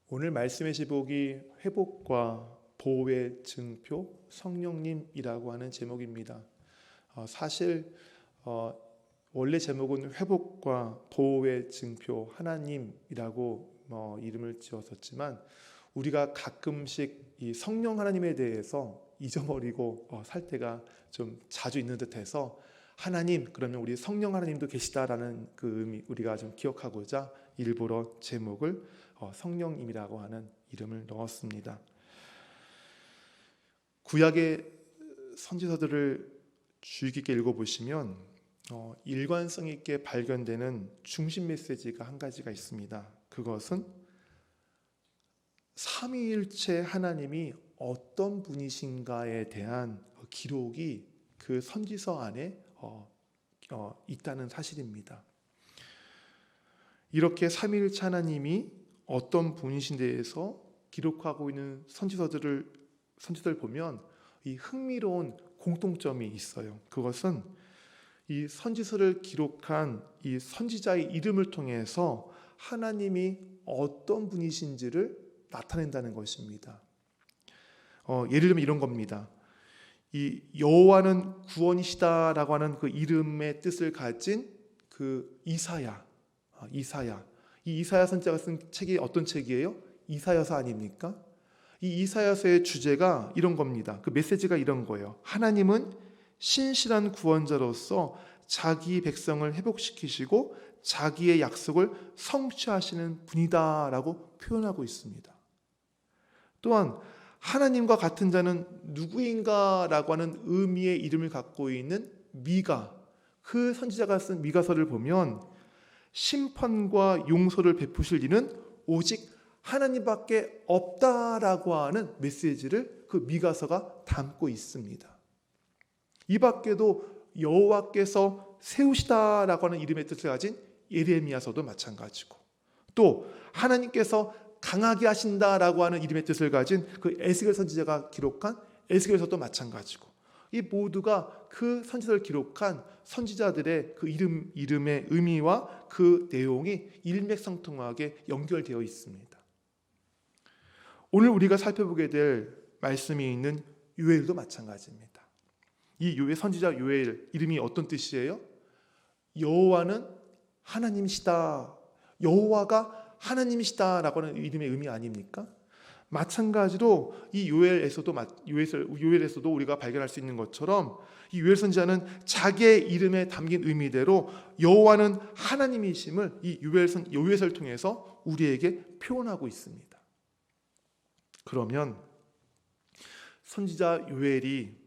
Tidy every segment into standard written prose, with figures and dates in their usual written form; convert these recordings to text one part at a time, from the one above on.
오늘 말씀의 제목이 회복과 보호의 증표 성령님이라고 하는 제목입니다. 사실 원래 제목은 회복과 보호의 증표 하나님이라고 이름을 지었었지만 우리가 가끔씩 이 성령 하나님에 대해서 잊어버리고 살 때가 좀 자주 있는 듯해서 하나님 그러면 우리 성령 하나님도 계시다라는 그 의미 우리가 좀 기억하고자 일부러 제목을 성령님이라고 하는 이름을 넣었습니다. 구약의 선지서들을 주의 깊게 읽어보시면 일관성 있게 발견되는 중심 메시지가 한 가지가 있습니다. 그것은 삼위일체 하나님이 어떤 분이신가에 대한 기록이 그 선지서 안에 있다는 사실입니다. 이렇게 삼위일체 하나님이 어떤 분이신 데에서 기록하고 있는 선지서들 보면 이 흥미로운 공통점이 있어요. 그것은 이 선지서를 기록한 이 선지자의 이름을 통해서 하나님이 어떤 분이신지를 나타낸다는 것입니다. 예를 들면 이런 겁니다. 이 여호와는 구원이시다라고 하는 그 이름의 뜻을 가진 그 이사야. 이 이사야 선지자가 쓴 책이 어떤 책이에요? 이사야서 아닙니까? 이 이사야서의 주제가 이런 겁니다. 그 메시지가 이런 거예요. 하나님은 신실한 구원자로서 자기 백성을 회복시키시고 자기의 약속을 성취하시는 분이다라고 표현하고 있습니다. 또한 하나님과 같은 자는 누구인가라고 하는 의미의 이름을 갖고 있는 미가, 그 선지자가 쓴 미가서를 보면 심판과 용서를 베푸실 이는 오직 하나님밖에 없다라고 하는 메시지를 그 미가서가 담고 있습니다. 이 밖에도 여호와께서 세우시다라고 하는 이름의 뜻을 가진 예레미야서도 마찬가지고, 또 하나님께서 강하게 하신다라고 하는 이름의 뜻을 가진 그 에스겔 선지자가 기록한 에스겔서도 마찬가지고, 이 모두가 그 선지서를 기록한 선지자들의 그 이름의 의미와 그 내용이 일맥상통하게 연결되어 있습니다. 오늘 우리가 살펴보게 될 말씀이 있는 요엘도 마찬가지입니다. 이 요엘 선지자 요엘 이름이 어떤 뜻이에요? 여호와는 하나님이시다. 여호와가 하나님이시다라고 하는 이름의 의미 아닙니까? 마찬가지로 이 요엘에서도 우리가 발견할 수 있는 것처럼 이 요엘 선지자는 자기의 이름에 담긴 의미대로 여호와는 하나님이심을 이 요엘서를 통해서 우리에게 표현하고 있습니다. 그러면 선지자 요엘이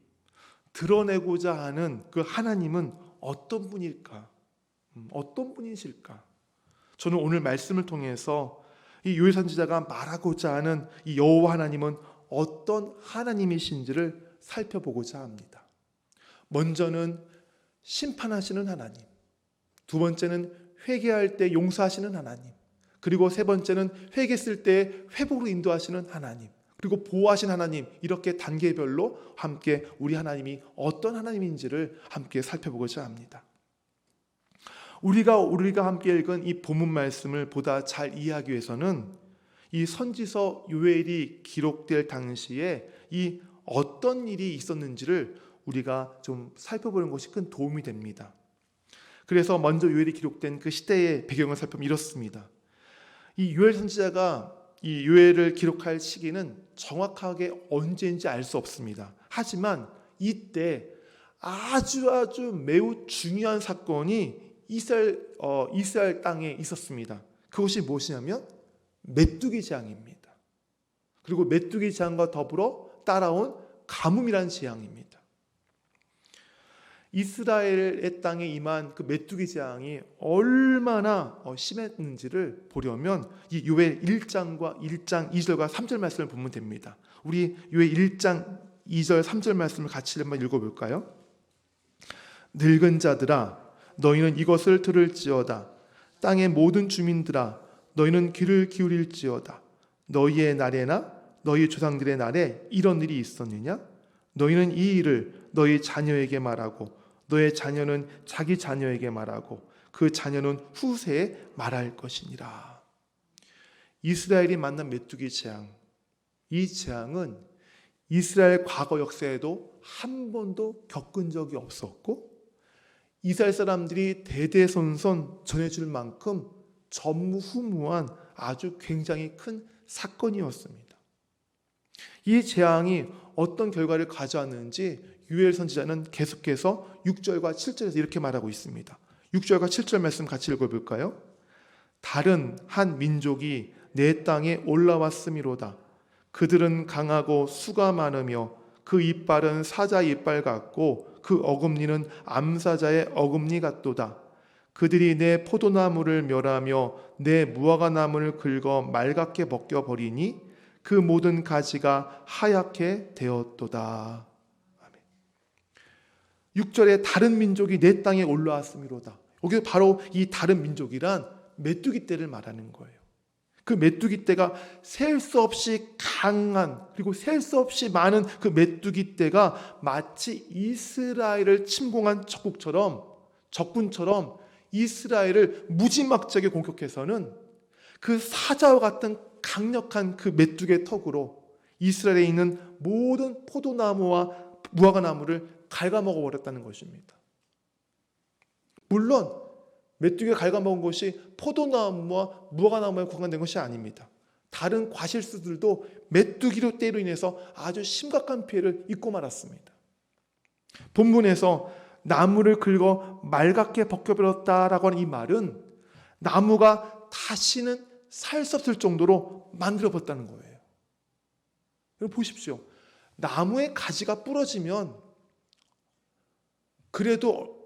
드러내고자 하는 그 하나님은 어떤 분일까? 어떤 분이실까? 저는 오늘 말씀을 통해서 이 요엘 선지자가 말하고자 하는 이 여호와 하나님은 어떤 하나님이신지를 살펴보고자 합니다. 먼저는 심판하시는 하나님, 두 번째는 회개할 때 용서하시는 하나님, 그리고 세 번째는 회개했을 때 회복으로 인도하시는 하나님, 그리고 보호하신 하나님, 이렇게 단계별로 함께 우리 하나님이 어떤 하나님인지를 함께 살펴보고자 합니다. 우리가 함께 읽은 이 본문 말씀을 보다 잘 이해하기 위해서는 이 선지서 요엘이 기록될 당시에 이 어떤 일이 있었는지를 우리가 좀 살펴보는 것이 큰 도움이 됩니다. 그래서 먼저 요엘이 기록된 그 시대의 배경을 살펴보면 이렇습니다. 이 요엘 선지자가 이 요엘을 기록할 시기는 정확하게 언제인지 알 수 없습니다. 하지만 이때 아주 매우 중요한 사건이 이스라엘 땅에 있었습니다. 그것이 무엇이냐면 메뚜기 재앙입니다. 그리고 메뚜기 재앙과 더불어 따라온 가뭄이라는 재앙입니다. 이스라엘의 땅에 임한 그 메뚜기 재앙이 얼마나 심했는지를 보려면 이 요엘 1장과 1장 2절과 3절 말씀을 보면 됩니다. 우리 요엘 1장 2절 3절 말씀을 같이 한번 읽어볼까요? 늙은 자들아 너희는 이것을 들을지어다. 땅의 모든 주민들아 너희는 귀를 기울일지어다. 너희의 날에나 너희 조상들의 날에 이런 일이 있었느냐? 너희는 이 일을 너희 자녀에게 말하고 너의 자녀는 자기 자녀에게 말하고 그 자녀는 후세에 말할 것이니라. 이스라엘이 만난 메뚜기 재앙, 이 재앙은 이스라엘 과거 역사에도 한 번도 겪은 적이 없었고 이스라엘 사람들이 대대손손 전해줄 만큼 전무후무한 아주 굉장히 큰 사건이었습니다. 이 재앙이 어떤 결과를 가져왔는지 요엘 선지자는 계속해서 6절과 7절에서 이렇게 말하고 있습니다. 6절과 7절 말씀 같이 읽어볼까요? 다른 한 민족이 내 땅에 올라왔음이로다. 그들은 강하고 수가 많으며 그 이빨은 사자 이빨 같고 그 어금니는 암사자의 어금니 같도다. 그들이 내 포도나무를 멸하며 내 무화과나무를 긁어 말갛게 벗겨버리니 그 모든 가지가 하얗게 되었도다. 아멘. 6절에 다른 민족이 내 땅에 올라왔음이로다. 여기서 바로 이 다른 민족이란 메뚜기 떼를 말하는 거예요. 그 메뚜기 떼가 셀 수 없이 강한 그리고 셀 수 없이 많은 그 메뚜기 떼가 마치 이스라엘을 침공한 적군처럼 이스라엘을 무지막지하게 공격해서는 그 사자와 같은 강력한 그 메뚜기의 턱으로 이스라엘에 있는 모든 포도나무와 무화과나무를 갉아먹어 버렸다는 것입니다. 물론 메뚜기가 갉아먹은 것이 포도나무와 무화과나무에 관련된 것이 아닙니다. 다른 과실수들도 메뚜기로 떼로 인해서 아주 심각한 피해를 입고 말았습니다. 본문에서 나무를 긁어 말갛게 벗겨버렸다라고 하는 이 말은 나무가 다시는 살 수 없을 정도로 만들어버렸다는 거예요. 여러분 보십시오. 나무의 가지가 부러지면 그래도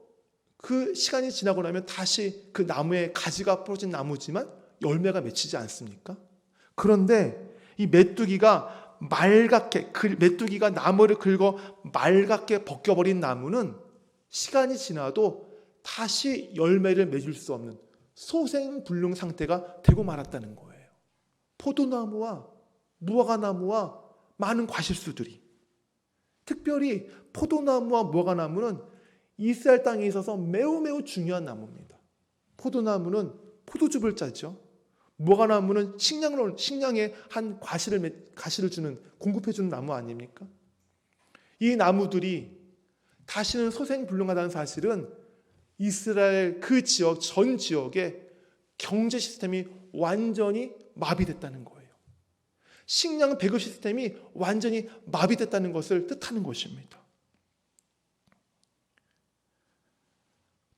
그 시간이 지나고 나면 다시 그 나무의 가지가 부러진 나무지만 열매가 맺히지 않습니까? 그런데 이 메뚜기가 메뚜기가 나무를 긁어 말갛게 벗겨버린 나무는 시간이 지나도 다시 열매를 맺을 수 없는 소생불능 상태가 되고 말았다는 거예요. 포도나무와 무화과나무와 많은 과실수들이, 특별히 포도나무와 무화과나무는 이스라엘 땅에 있어서 매우 중요한 나무입니다. 포도나무는 포도즙을 짜죠. 무화과나무는 식량의 한 가시를 공급해주는 나무 아닙니까? 이 나무들이 다시는 소생불능하다는 사실은 이스라엘 그 지역, 전 지역의 경제 시스템이 완전히 마비됐다는 거예요. 식량 배급 시스템이 완전히 마비됐다는 것을 뜻하는 것입니다.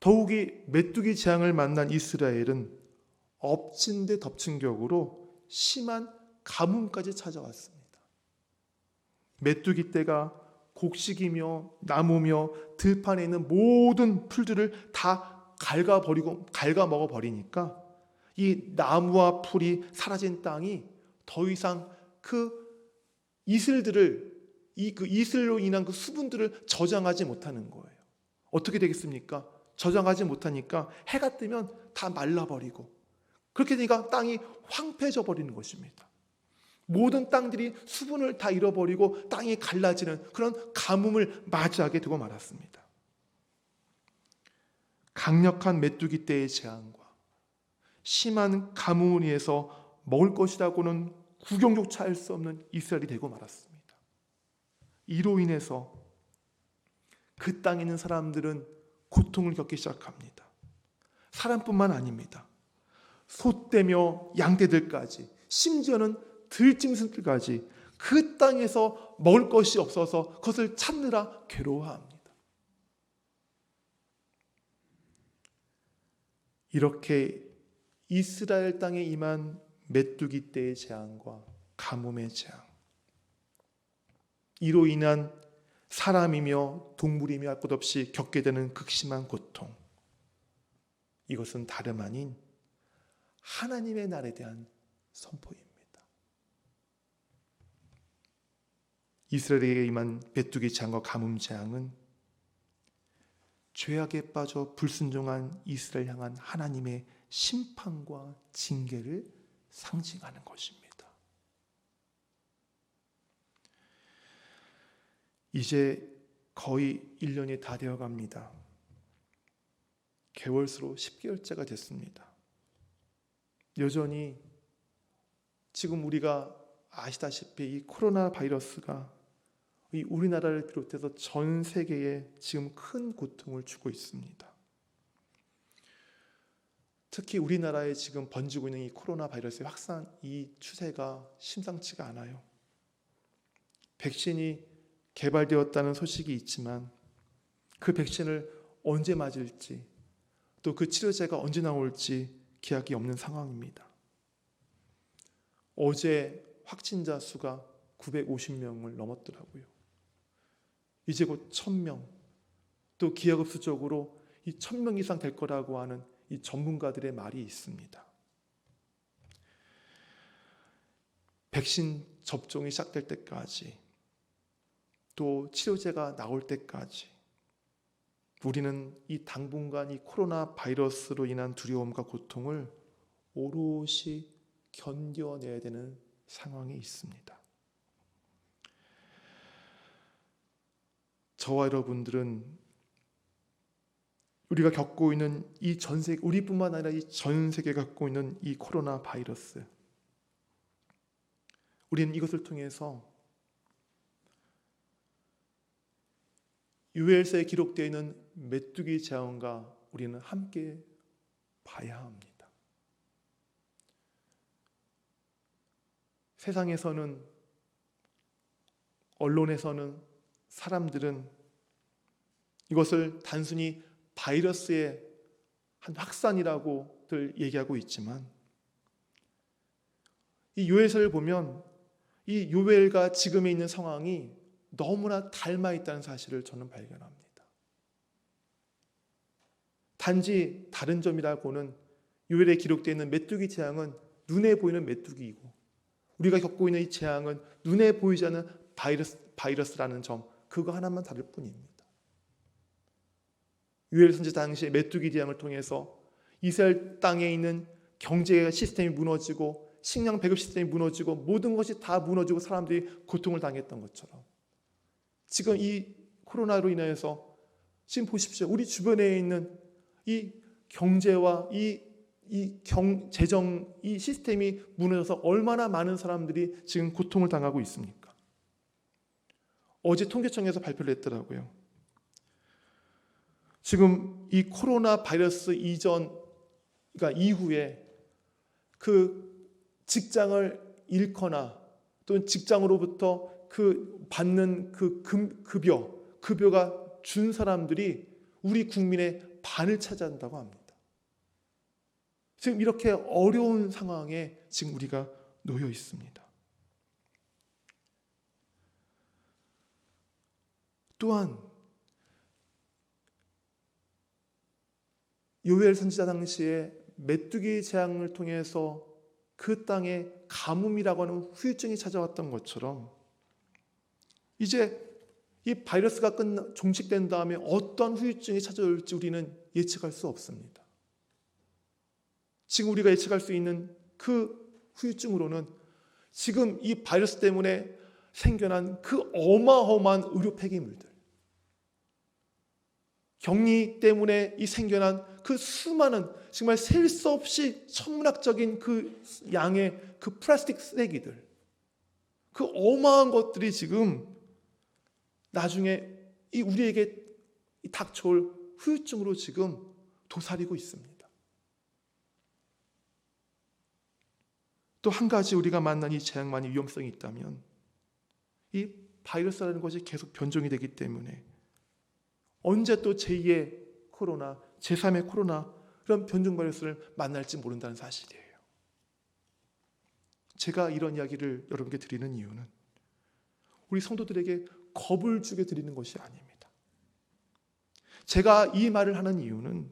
더욱이 메뚜기 재앙을 만난 이스라엘은 엎친 데 덮친 격으로 심한 가뭄까지 찾아왔습니다. 메뚜기 떼가 곡식이며 나무며 들판에 있는 모든 풀들을 다 갉아먹어 버리니까 이 나무와 풀이 사라진 땅이 더 이상 그 이슬로 인한 그 수분들을 저장하지 못하는 거예요. 어떻게 되겠습니까? 저장하지 못하니까 해가 뜨면 다 말라버리고 그렇게 되니까 땅이 황폐해져 버리는 것입니다. 모든 땅들이 수분을 다 잃어버리고 땅이 갈라지는 그런 가뭄을 맞이하게 되고 말았습니다. 강력한 메뚜기 떼의 재앙과 심한 가뭄을 인해서 먹을 것이라고는 구경조차 할 수 없는 이스라엘이 되고 말았습니다. 이로 인해서 그 땅에 있는 사람들은 고통을 겪기 시작합니다. 사람뿐만 아닙니다. 소떼며 양떼들까지, 심지어는 들짐승들까지 그 땅에서 먹을 것이 없어서 그것을 찾느라 괴로워합니다. 이렇게 이스라엘 땅에 임한 메뚜기 떼의 재앙과 가뭄의 재앙, 이로 인한 사람이며 동물이며 할 것 없이 겪게 되는 극심한 고통, 이것은 다름 아닌 하나님의 날에 대한 선포입니다. 이스라엘에게 임한 메뚜기 재앙과 가뭄 재앙은 죄악에 빠져 불순종한 이스라엘 향한 하나님의 심판과 징계를 상징하는 것입니다. 이제 거의 1년이 다 되어갑니다. 개월수로 10개월째가 됐습니다. 여전히 지금 우리가 아시다시피 이 코로나 바이러스가 이 우리나라를 비롯해서 전 세계에 지금 큰 고통을 주고 있습니다. 특히 우리나라에 지금 번지고 있는 이 코로나 바이러스의 확산, 이 추세가 심상치가 않아요. 백신이 개발되었다는 소식이 있지만 그 백신을 언제 맞을지, 또 그 치료제가 언제 나올지 기약이 없는 상황입니다. 어제 확진자 수가 950명을 넘었더라고요. 이제 곧 1000명, 또 기하급수적으로 이 1000명 이상 될 거라고 하는 이 전문가들의 말이 있습니다. 백신 접종이 시작될 때까지, 또 치료제가 나올 때까지 우리는 이 당분간 이 코로나 바이러스로 인한 두려움과 고통을 오롯이 견뎌내야 되는 상황에 있습니다. 저와 여러분들은 우리가 겪고 있는 이 전 세계, 우리뿐만 아니라 이 전 세계가 겪고 있는 이 코로나 바이러스, 우리는 이것을 통해서 유엘서에 기록되어 있는 메뚜기 재앙과 우리는 함께 봐야 합니다. 세상에서는, 언론에서는, 사람들은 이것을 단순히 바이러스의 한 확산이라고들 얘기하고 있지만, 이 요엘서를 보면 이 요엘과 지금에 있는 상황이 너무나 닮아 있다는 사실을 저는 발견합니다. 단지 다른 점이라고는 요엘에 기록되어 있는 메뚜기 재앙은 눈에 보이는 메뚜기이고, 우리가 겪고 있는 이 재앙은 눈에 보이지 않는 바이러스라는 점, 그거 하나만 다를 뿐입니다. 요엘 선지 당시에 메뚜기 재앙을 통해서 이스라엘 땅에 있는 경제 시스템이 무너지고 식량 배급 시스템이 무너지고 모든 것이 다 무너지고 사람들이 고통을 당했던 것처럼, 지금 이 코로나로 인해서 지금 보십시오. 우리 주변에 있는 이 경제와 재정 이 시스템이 무너져서 얼마나 많은 사람들이 지금 고통을 당하고 있습니까? 어제 통계청에서 발표를 했더라고요. 지금 이 코로나 바이러스 그러니까 이후에 그 직장을 잃거나 또는 직장으로부터 그 받는 그 급여가 준 사람들이 우리 국민의 반을 차지한다고 합니다. 지금 이렇게 어려운 상황에 지금 우리가 놓여 있습니다. 또한 요엘 선지자 당시에 메뚜기 재앙을 통해서 그 땅에 가뭄이라고 하는 후유증이 찾아왔던 것처럼, 이제 이 바이러스가 종식된 다음에 어떤 후유증이 찾아올지 우리는 예측할 수 없습니다. 지금 우리가 예측할 수 있는 그 후유증으로는 지금 이 바이러스 때문에 생겨난 그 어마어마한 의료 폐기물들, 격리 때문에 이 생겨난 그 수많은 정말 셀 수 없이 천문학적인 그 양의 그 플라스틱 쓰레기들, 그 어마한 것들이 지금 나중에 이 우리에게 닥쳐올 후유증으로 지금 도사리고 있습니다. 또 한 가지 우리가 만난 이 재앙만이 위험성이 있다면, 이 바이러스라는 것이 계속 변종이 되기 때문에 언제 또 제2의 코로나, 제3의 코로나, 그런 변종 바이러스를 만날지 모른다는 사실이에요. 제가 이런 이야기를 여러분께 드리는 이유는 우리 성도들에게 겁을 주게 드리는 것이 아닙니다. 제가 이 말을 하는 이유는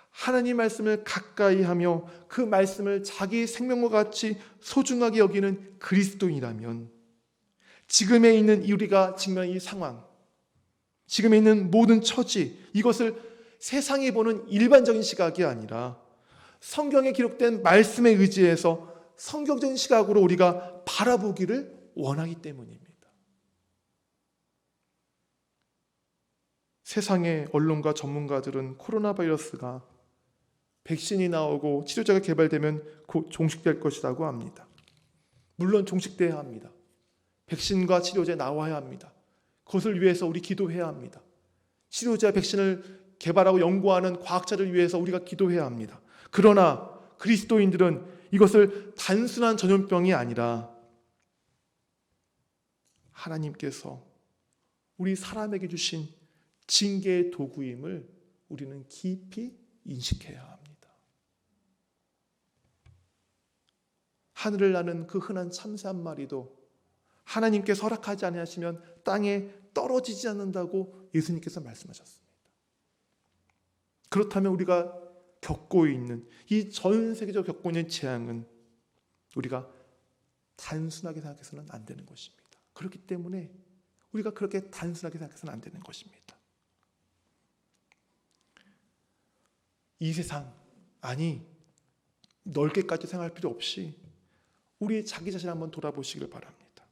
하나님 말씀을 가까이 하며 그 말씀을 자기 생명과 같이 소중하게 여기는 그리스도인이라면, 지금에 있는 우리가 직면한 이 상황, 지금에 있는 모든 처지, 이것을 세상이 보는 일반적인 시각이 아니라 성경에 기록된 말씀에 의지해서 성경적인 시각으로 우리가 바라보기를 원하기 때문입니다. 세상의 언론과 전문가들은 코로나 바이러스가 백신이 나오고 치료제가 개발되면 곧 종식될 것이라고 합니다. 물론 종식돼야 합니다. 백신과 치료제 나와야 합니다. 그것을 위해서 우리 기도해야 합니다. 치료제 백신을 개발하고 연구하는 과학자를 위해서 우리가 기도해야 합니다. 그러나 그리스도인들은 이것을 단순한 전염병이 아니라 하나님께서 우리 사람에게 주신 징계의 도구임을 우리는 깊이 인식해야 합니다. 하늘을 나는 그 흔한 참새 한 마리도 하나님께서 허락하지 아니하시면 땅에 떨어지지 않는다고 예수님께서 말씀하셨습니다. 그렇다면 우리가 겪고 있는 이 전 세계적으로 겪고 있는 재앙은 우리가 단순하게 생각해서는 안 되는 것입니다. 그렇기 때문에 우리가 그렇게 단순하게 생각해서는 안 되는 것입니다. 이 세상, 아니 넓게까지 생각할 필요 없이 우리 자기 자신을 한번 돌아보시길 바랍니다.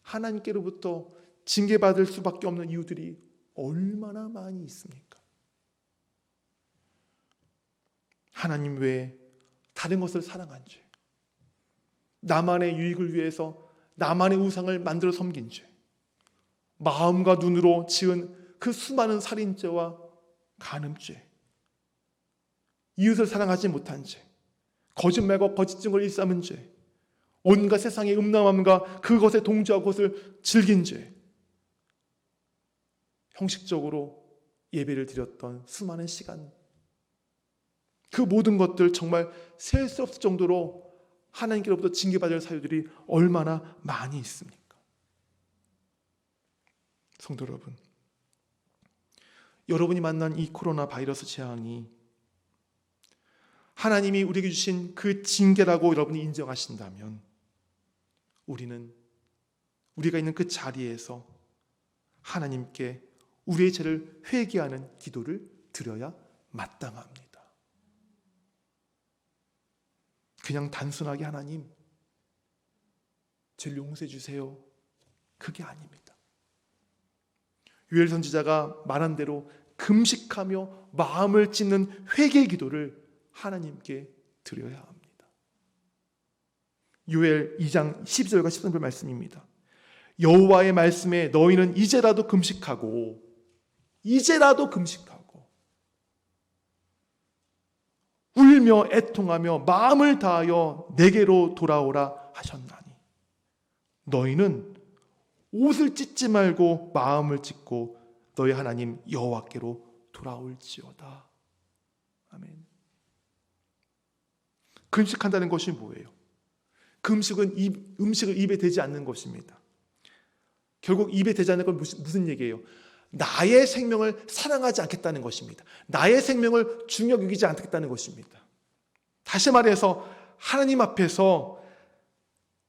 하나님께로부터 징계받을 수밖에 없는 이유들이 얼마나 많이 있습니까? 하나님 외에 다른 것을 사랑한 죄, 나만의 유익을 위해서 나만의 우상을 만들어 섬긴 죄, 마음과 눈으로 지은 그 수많은 살인죄와 간음죄, 이웃을 사랑하지 못한 죄, 거짓말과 거짓 증거를 일삼은 죄, 온갖 세상의 음란함과 그것에 동조하고 그것을 즐긴 죄, 형식적으로 예배를 드렸던 수많은 시간, 그 모든 것들 정말 셀 수 없을 정도로 하나님께로부터 징계받을 사유들이 얼마나 많이 있습니까? 성도 여러분, 여러분이 만난 이 코로나 바이러스 재앙이 하나님이 우리에게 주신 그 징계라고 여러분이 인정하신다면 우리가 있는 그 자리에서 하나님께 우리의 죄를 회개하는 기도를 드려야 마땅합니다. 그냥 단순하게 하나님 죄를 용서해 주세요, 그게 아닙니다. 요엘 선지자가 말한 대로 금식하며 마음을 찢는 회개 기도를 하나님께 드려야 합니다. 요엘 2장 12절과 13절 말씀입니다. 여호와의 말씀에 너희는 이제라도 금식하고 울며 애통하며 마음을 다하여 내게로 돌아오라 하셨나니 너희는 옷을 찢지 말고 마음을 찢고 너희 하나님 여호와께로 돌아올지어다. 아멘. 금식한다는 것이 뭐예요? 금식은 음식을 입에 대지 않는 것입니다. 결국 입에 대지 않는 건 무슨 얘기예요? 나의 생명을 사랑하지 않겠다는 것입니다. 나의 생명을 중요하게 여기지 않겠다는 것입니다. 다시 말해서 하나님 앞에서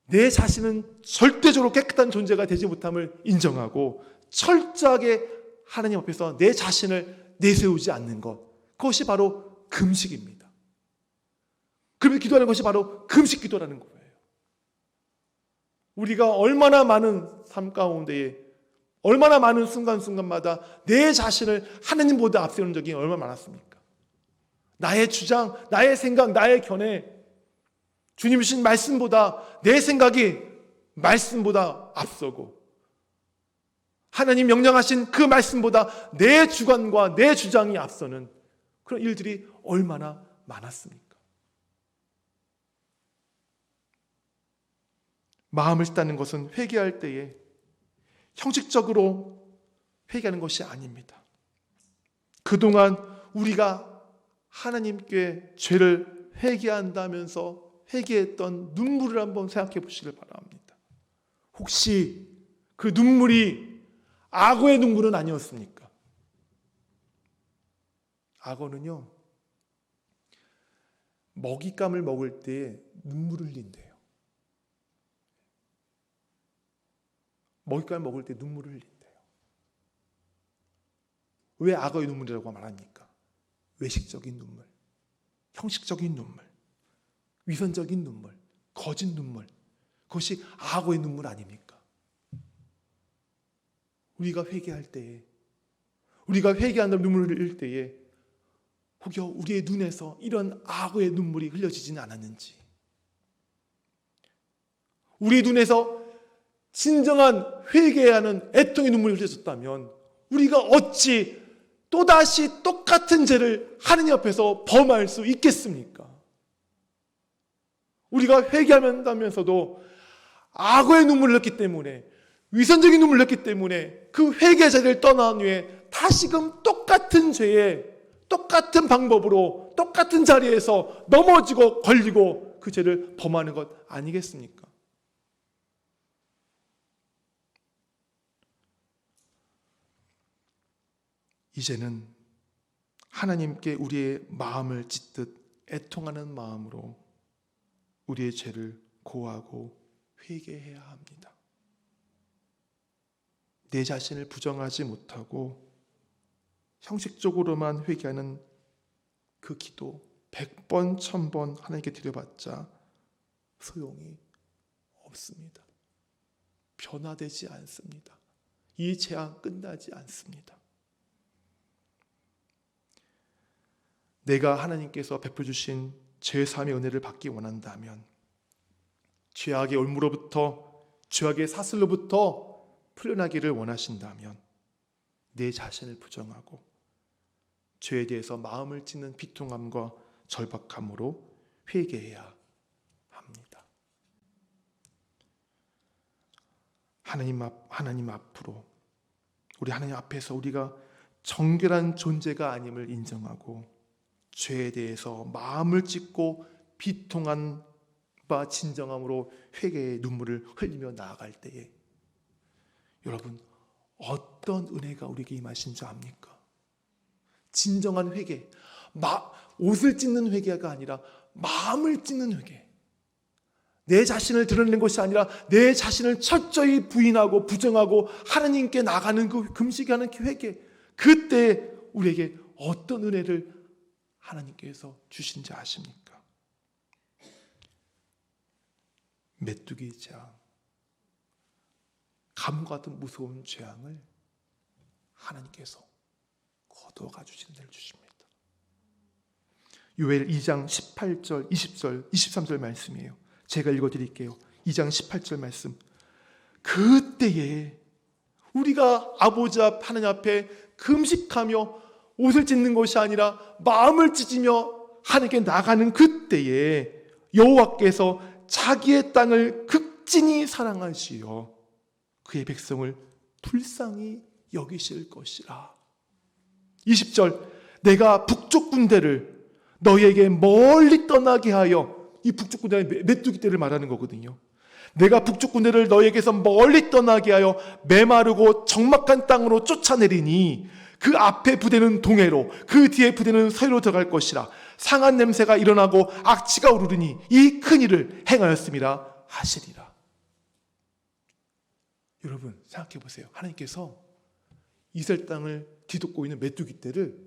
내 자신은 절대적으로 깨끗한 존재가 되지 못함을 인정하고 철저하게 하나님 앞에서 내 자신을 내세우지 않는 것, 그것이 바로 금식입니다. 그러면 기도하는 것이 바로 금식 기도라는 거예요. 우리가 얼마나 많은 삶 가운데에 얼마나 많은 순간순간마다 내 자신을 하나님보다 앞세우는 적이 얼마나 많았습니까? 나의 주장, 나의 생각, 나의 견해, 주님 주신 말씀보다 내 생각이 말씀보다 앞서고 하나님 명령하신 그 말씀보다 내 주관과 내 주장이 앞서는 그런 일들이 얼마나 많았습니까? 마음을 찢다는 것은 회개할 때에 형식적으로 회개하는 것이 아닙니다. 그동안 우리가 하나님께 죄를 회개한다면서 회개했던 눈물을 한번 생각해 보시길 바랍니다. 혹시 그 눈물이 악어의 눈물은 아니었습니까? 악어는요, 먹잇감을 먹을 때 눈물을 흘린대요. 먹잇감을 먹을 때 눈물을 흘린대요. 왜 악어의 눈물이라고 말합니까? 외식적인 눈물, 형식적인 눈물, 위선적인 눈물, 거짓 눈물, 그것이 악어의 눈물 아닙니까? 우리가 회개할 때에, 우리가 회개한다는 눈물을 흘릴 때에 혹여 우리의 눈에서 이런 악어의 눈물이 흘려지지는 않았는지, 우리 눈에서 진정한 회개해야 하는 애통의 눈물이 흘려졌다면 우리가 어찌 또다시 똑같은 죄를 하느님 앞에서 범할 수 있겠습니까? 우리가 회개한다면서도 악어의 눈물을 흘렸기 때문에, 위선적인 눈물을 흘렸기 때문에 그 회개 자리를 떠난 후에 다시금 똑같은 죄에 똑같은 방법으로 똑같은 자리에서 넘어지고 걸리고 그 죄를 범하는 것 아니겠습니까? 이제는 하나님께 우리의 마음을 찢듯 애통하는 마음으로 우리의 죄를 고하고 회개해야 합니다. 내 자신을 부정하지 못하고 형식적으로만 회개하는 그 기도 100번, 1000번 하나님께 드려봤자 소용이 없습니다. 변화되지 않습니다. 이 재앙 끝나지 않습니다. 내가 하나님께서 베풀어주신 죄사함의 은혜를 받기 원한다면, 죄악의 올무로부터, 죄악의 사슬로부터 풀려나기를 원하신다면 내 자신을 부정하고 죄에 대해서 마음을 찢는 비통함과 절박함으로 회개해야 합니다. 하나님 앞으로, 우리 하나님 앞에서 우리가 정결한 존재가 아님을 인정하고 죄에 대해서 마음을 찢고 비통한 바 진정함으로 회개의 눈물을 흘리며 나아갈 때에 여러분, 어떤 은혜가 우리에게 임하신 줄 압니까? 진정한 회개, 옷을 찢는 회개가 아니라 마음을 찢는 회개. 내 자신을 드러내는 것이 아니라 내 자신을 철저히 부인하고 부정하고 하나님께 나가는 그 금식하는 그 회개. 그때 우리에게 어떤 은혜를 하나님께서 주신지 아십니까? 메뚜기 재앙, 감과 같은 무서운 재앙을 하나님께서 거두어가 주시는 데를 주십니다. 요엘 2장 18절, 20절, 23절 말씀이에요. 제가 읽어드릴게요. 2장 18절 말씀. 그때에 우리가 아버지 앞 하나님 앞에 금식하며 옷을 찢는 것이 아니라 마음을 찢으며 하나님께 나가는 그때에 여호와께서 자기의 땅을 극진히 사랑하시어 그의 백성을 불쌍히 여기실 것이라. 20절. 내가 북쪽 군대를 너희에게 멀리 떠나게 하여, 이 북쪽 군대는 메뚜기 떼를 말하는 거거든요. 내가 북쪽 군대를 너희에게서 멀리 떠나게 하여 메마르고 적막한 땅으로 쫓아내리니 그 앞에 부대는 동해로 그 뒤에 부대는 서해로 들어갈 것이라. 상한 냄새가 일어나고 악취가 오르니 이 큰 일을 행하였음이라 하시리라. 여러분 생각해 보세요. 하나님께서 이스라엘 땅을 뒤덮고 있는 메뚜기 떼를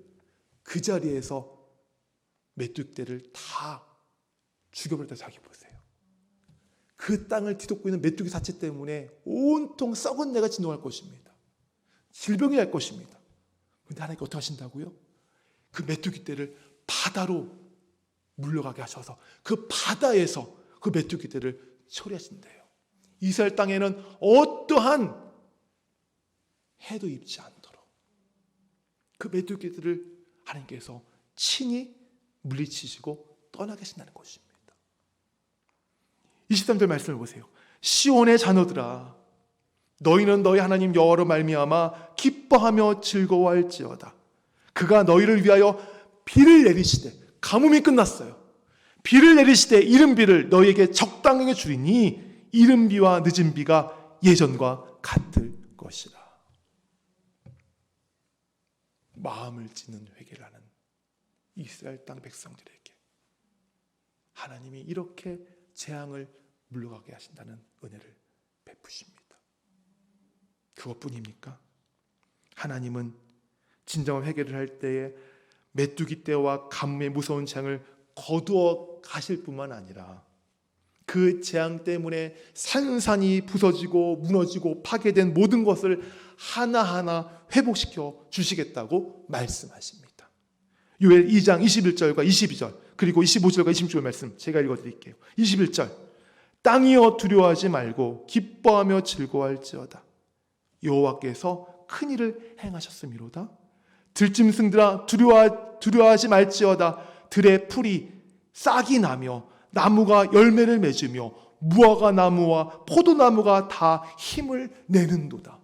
그 자리에서 메뚜기 떼를 다 죽여버렸다 생각해 보세요. 그 땅을 뒤덮고 있는 메뚜기 사체 때문에 온통 썩은 내가 진동할 것입니다. 질병이 날 것입니다. 그런데 하나님께서 어떻게 하신다고요? 그 메뚜기 떼를 바다로 물러가게 하셔서 그 바다에서 그 메뚜기 떼를 처리하신대요. 이스라엘 땅에는 어떠한 해도 입지 않도록 그 메뚜기 떼를 하나님께서 친히 물리치시고 떠나게 하신다는 것입니다. 23절 말씀을 보세요. 시온의 자녀들아, 너희는 너희 하나님 여호와로 말미암아 기뻐하며 즐거워할지어다. 그가 너희를 위하여 비를 내리시되, 가뭄이 끝났어요. 비를 내리시되 이른 비를 너희에게 적당하게 주리니 이른 비와 늦은 비가 예전과 같을 것이라. 마음을 찢는 회개를 하는 이스라엘 땅 백성들에게 하나님이 이렇게 재앙을 물러가게 하신다는 은혜를 베푸십니다. 그것뿐입니까? 하나님은 진정한 회개를 할 때에 메뚜기 떼와 가뭄의 무서운 재앙을 거두어 가실 뿐만 아니라 그 재앙 때문에 산산이 부서지고 무너지고 파괴된 모든 것을 하나하나 회복시켜 주시겠다고 말씀하십니다. 요엘 2장 21절과 22절 그리고 25절과 26절 말씀 제가 읽어드릴게요. 21절. 땅이여 두려워하지 말고 기뻐하며 즐거워할지어다. 여호와께서 큰 일을 행하셨음이로다. 들짐승들아 두려워하지 말지어다. 들의 풀이 싹이 나며 나무가 열매를 맺으며 무화과 나무와 포도나무가 다 힘을 내는도다.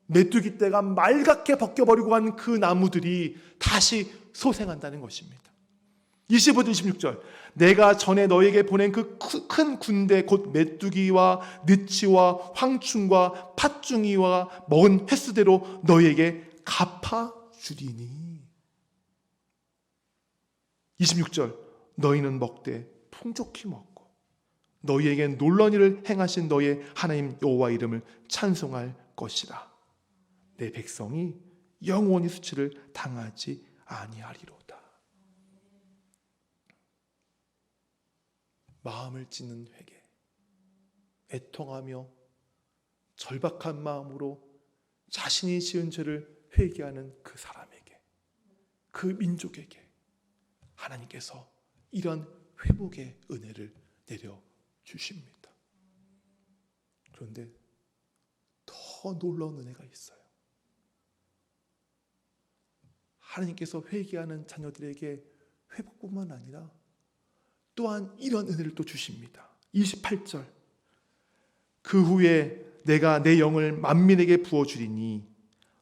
메뚜기 떼가 말갛게 벗겨버리고 간 그 나무들이 다시 소생한다는 것입니다. 25절 26절 내가 전에 너에게 보낸 그 큰 군대 곧 메뚜기와 느치와 황충과 팥중이와 먹은 횟수대로 너에게 갚아주리니. 26절 너희는 먹되 풍족히 먹고 너희에게 놀라운 일을 행하신 너희 하나님 여호와 이름을 찬송할 것이라. 내 백성이 영원히 수치를 당하지 아니하리로다. 마음을 찢는 회개, 애통하며 절박한 마음으로 자신이 지은 죄를 회개하는 그 사람에게, 그 민족에게 하나님께서 이런 회복의 은혜를 내려주십니다. 그런데 더 놀라운 은혜가 있어요. 하나님께서 회개하는 자녀들에게 회복뿐만 아니라 또한 이런 은혜를 또 주십니다. 28절 그 후에 내가 내 영을 만민에게 부어주리니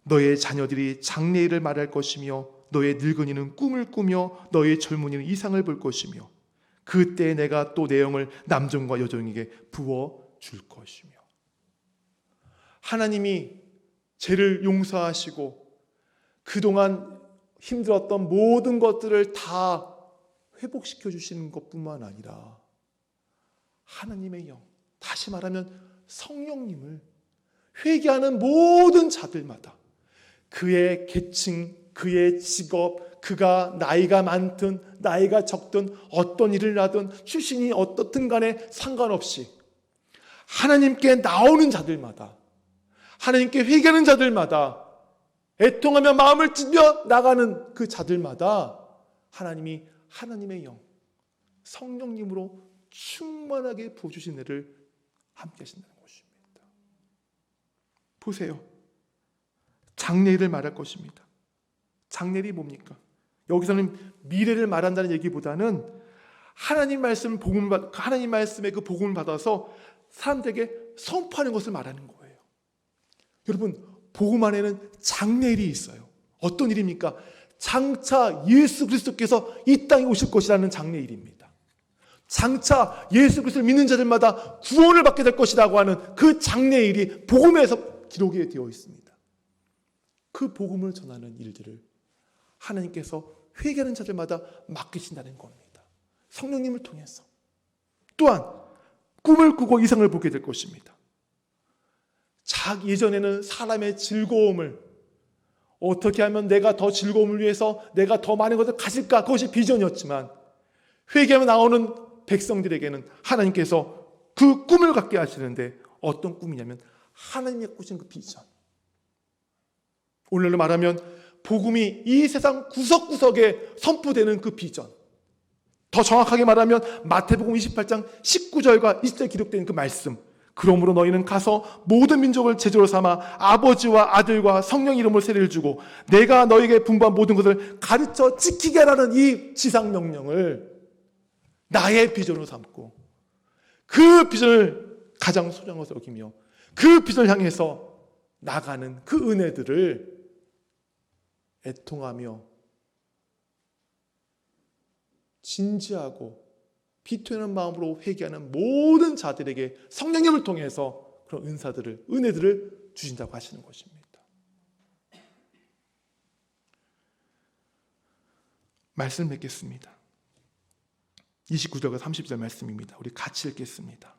너의 자녀들이 장래일을 말할 것이며 너의 늙은이는 꿈을 꾸며 너의 젊은이는 이상을 볼 것이며 그때 내가 또 내 영을 남종과 여종에게 부어줄 것이며. 하나님이 죄를 용서하시고 그동안 힘들었던 모든 것들을 다 회복시켜 주시는 것뿐만 아니라 하나님의 영, 다시 말하면 성령님을 회개하는 모든 자들마다 그의 계층, 그의 직업, 그가 나이가 많든 나이가 적든 어떤 일을 하든 출신이 어떻든 간에 상관없이 하나님께 나오는 자들마다, 하나님께 회개하는 자들마다, 애통하며 마음을 찢며 나가는 그 자들마다 하나님이 하나님의 영, 성령님으로 충만하게 부어주신 은혜를 함께 하신다는 것입니다. 보세요. 장래일을 말할 것입니다. 장래일이 뭡니까? 여기서는 미래를 말한다는 얘기보다는 하나님 말씀의 그 복음을 받아서 사람들에게 선포하는 것을 말하는 거예요. 여러분, 복음 안에는 장래일이 있어요. 어떤 일입니까? 장차 예수 그리스도께서 이 땅에 오실 것이라는 장래일입니다. 장차 예수 그리스도를 믿는 자들마다 구원을 받게 될 것이라고 하는 그 장래일이 복음에서 기록이 되어 있습니다. 그 복음을 전하는 일들을 하나님께서 회개하는 자들마다 맡기신다는 겁니다. 성령님을 통해서. 또한 꿈을 꾸고 이상을 보게 될 것입니다. 예전에는 사람의 즐거움을 어떻게 하면 내가 더 즐거움을 위해서 내가 더 많은 것을 가질까, 그것이 비전이었지만 회개하며 나오는 백성들에게는 하나님께서 그 꿈을 갖게 하시는데 어떤 꿈이냐면 하나님이 꾸신 그 비전. 오늘날로 말하면 복음이 이 세상 구석구석에 선포되는 그 비전. 더 정확하게 말하면 마태복음 28장 19절과 20절 기록된 그 말씀. 그러므로 너희는 가서 모든 민족을 제자로 삼아 아버지와 아들과 성령 이름으로 세례를 주고 내가 너희에게 분부한 모든 것을 가르쳐 지키게 하라는 이 지상명령을 나의 비전으로 삼고 그 비전을 가장 소중한 것으로 여기며 그 비전을 향해서 나가는 그 은혜들을 애통하며 진지하고 비토하는 마음으로 회개하는 모든 자들에게 성령님을 통해서 그런 은혜들을 주신다고 하시는 것입니다. 말씀 맺겠습니다. 29절과 30절 말씀입니다. 우리 같이 읽겠습니다.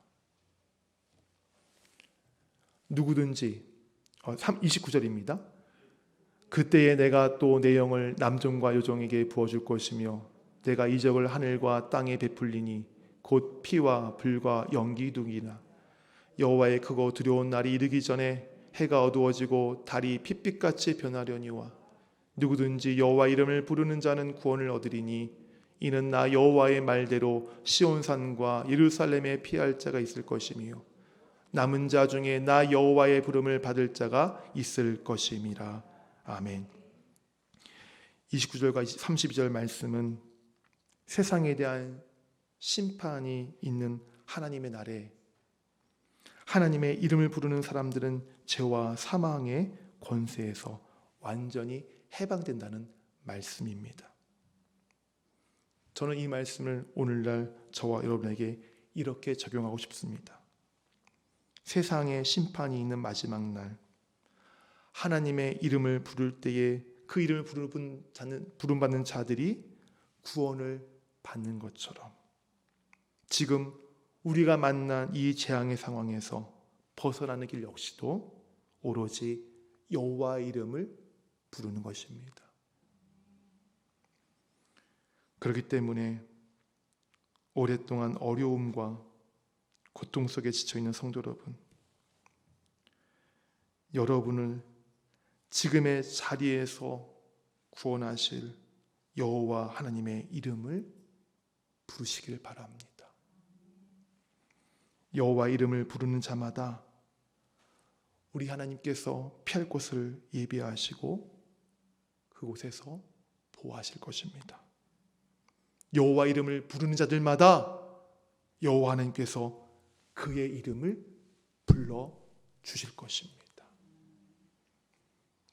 누구든지 29절입니다. 그때에 내가 또 내 영을 남종과 여종에게 부어줄 것이며 내가 이적을 하늘과 땅에 베풀리니 곧 피와 불과 연기둥이나 여호와의 크고 두려운 날이 이르기 전에 해가 어두워지고 달이 핏빛같이 변하려니와 누구든지 여호와 이름을 부르는 자는 구원을 얻으리니 이는 나 여호와의 말대로 시온산과 예루살렘에 피할 자가 있을 것이며 남은 자 중에 나 여호와의 부름을 받을 자가 있을 것임이라. 아멘. 29절과 32절 말씀은 세상에 대한 심판이 있는 하나님의 날에 하나님의 이름을 부르는 사람들은 죄와 사망의 권세에서 완전히 해방된다는 말씀입니다. 저는 이 말씀을 오늘날 저와 여러분에게 이렇게 적용하고 싶습니다. 세상에 심판이 있는 마지막 날, 하나님의 이름을 부를 때에 그 이름을 부름받는 자들이 구원을 받는 것처럼 지금 우리가 만난 이 재앙의 상황에서 벗어나는 길 역시도 오로지 여호와의 이름을 부르는 것입니다. 그렇기 때문에 오랫동안 어려움과 고통 속에 지쳐있는 성도 여러분을 지금의 자리에서 구원하실 여호와 하나님의 이름을 부르시길 바랍니다. 여호와 이름을 부르는 자마다 우리 하나님께서 피할 곳을 예비하시고 그곳에서 보호하실 것입니다. 여호와 이름을 부르는 자들마다 여호와 하나님께서 그의 이름을 불러 주실 것입니다.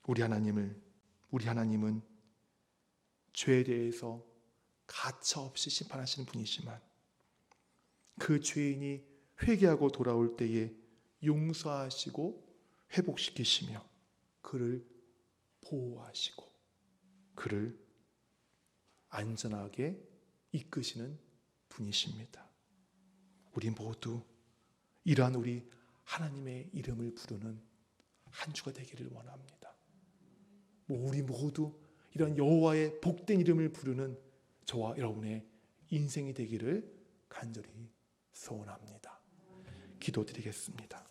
우리 하나님은 죄에 대해서 가차없이 심판하시는 분이지만 그 죄인이 회개하고 돌아올 때에 용서하시고 회복시키시며 그를 보호하시고 그를 안전하게 이끄시는 분이십니다. 우리 모두 이러한 우리 하나님의 이름을 부르는 한 주가 되기를 원합니다. 우리 모두 이러한 여호와의 복된 이름을 부르는 저와 여러분의 인생이 되기를 간절히 소원합니다. 기도드리겠습니다.